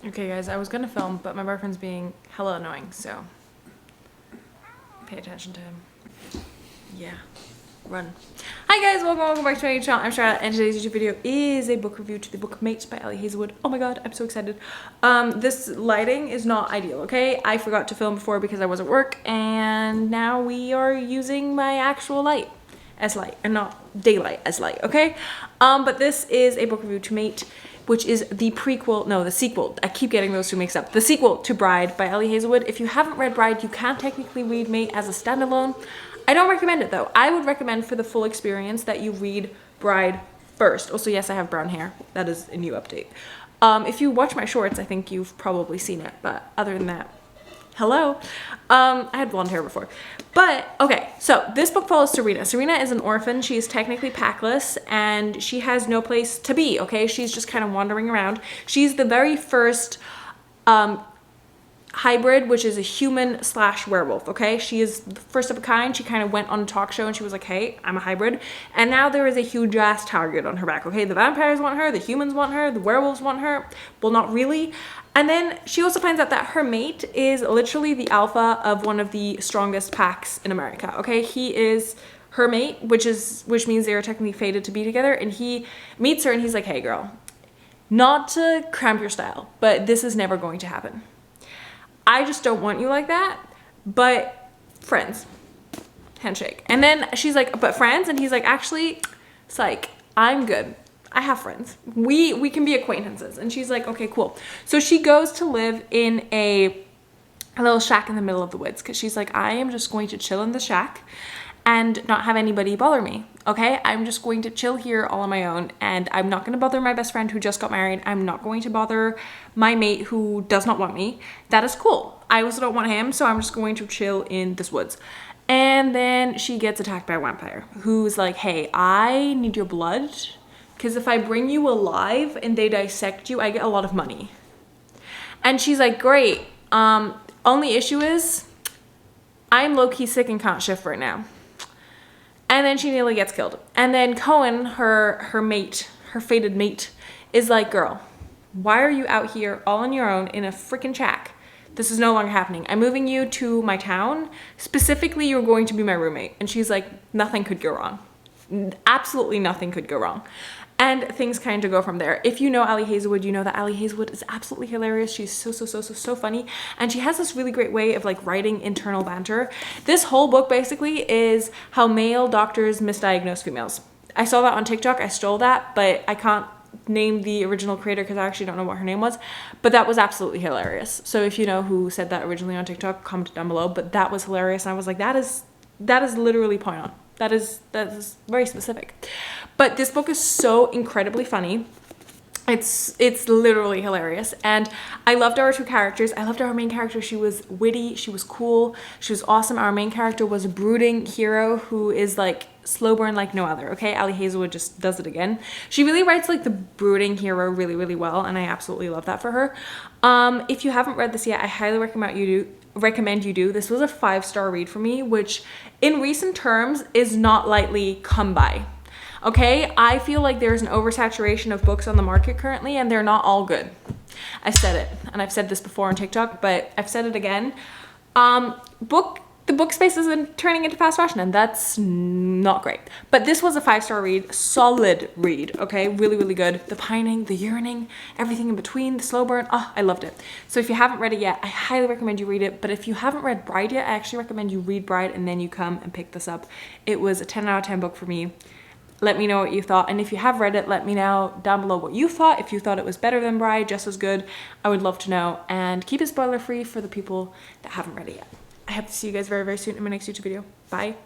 Okay guys, I was gonna film, but my boyfriend's being hella annoying, so pay attention to him. Yeah, run. Hi guys, welcome back to my channel. I'm Charlotte, and today's YouTube video is a book review to the book Mate by Hazelwood. Oh my god, I'm so excited. This lighting is not ideal, okay? I forgot to film before because I was at work, and now we are using my actual light as light and not daylight as light, okay? But this is a book review to Mate, which is the prequel, no, the sequel. I keep getting those two mixed up. The sequel to Bride by Hazelwood. If you haven't read Bride, you can technically read Mate as a standalone. I don't recommend it though. I would recommend for the full experience that you read Bride first. Also, yes, I have brown hair. That is a new update. If you watch my shorts, I think you've probably seen it, but other than that, hello. I had blonde hair before. But, okay, so this book follows Serena. Serena is an orphan. She is technically packless, and she has no place to be, okay? She's just kind of wandering around. She's the very first hybrid, which is a human / werewolf, okay? She is the first of a kind. She kind of went on a talk show and she was like, hey, I'm a hybrid. And now there is a huge ass target on her back, okay? The vampires want her, the humans want her, the werewolves want her. Well, not really. And then she also finds out that her mate is literally the alpha of one of the strongest packs in America, okay? He is her mate, which means they are technically fated to be together. And he meets her and he's like, hey girl, not to cramp your style, but this is never going to happen. I just don't want you like that, but friends, handshake. And then she's like, but friends? And he's like, actually, it's like, I'm good. I have friends. We can be acquaintances. And she's like, okay, cool. So she goes to live in a little shack in the middle of the woods because she's like, I am just going to chill in the shack and not have anybody bother me, okay? I'm just going to chill here all on my own, and I'm not going to bother my best friend who just got married. I'm not going to bother my mate who does not want me. That is cool. I also don't want him, so I'm just going to chill in this woods. And then she gets attacked by a vampire who's like, hey, I need your blood because if I bring you alive and they dissect you, I get a lot of money. And she's like, great. Only issue is I'm low-key sick and can't shift right now. And then she nearly gets killed. And then Cohen, her mate, her fated mate, is like, girl, why are you out here all on your own in a freaking shack? This is no longer happening. I'm moving you to my town. Specifically, you're going to be my roommate. And she's like, nothing could go wrong. Absolutely nothing could go wrong. And things kind of go from there. If you know Hazelwood, you know that Hazelwood is absolutely hilarious. She's so funny. And she has this really great way of like writing internal banter. This whole book basically is how male doctors misdiagnose females. I saw that on TikTok. I stole that, but I can't name the original creator because I actually don't know what her name was. But that was absolutely hilarious. So if you know who said that originally on TikTok, comment down below. But that was hilarious. And I was like, that is literally point on. That is very specific. But this book is so incredibly funny. It's literally hilarious. And I loved our two characters. I loved our main character. She was witty. She was cool. She was awesome. Our main character was a brooding hero who is like slow burn like no other. Okay, Hazelwood just does it again. She really writes like the brooding hero really well, and I absolutely love that for her. If you haven't read this yet, I highly recommend you do. This was a 5-star read for me, which in recent terms is not lightly come by. Okay, I feel like there's an oversaturation of books on the market currently, and they're not all good. I said it, and I've said this before on TikTok, but I've said it again. The book space has been turning into fast fashion, and that's not great. But this was a 5-star read, solid read, okay? Really good. The pining, the yearning, everything in between, the slow burn, oh, I loved it. So if you haven't read it yet, I highly recommend you read it. But if you haven't read Bride yet, I actually recommend you read Bride and then you come and pick this up. It was a 10 out of 10 book for me. Let me know what you thought. And if you have read it, let me know down below what you thought. If you thought it was better than Bride, just as good, I would love to know. And keep it spoiler free for the people that haven't read it yet. I hope to see you guys very soon in my next YouTube video. Bye.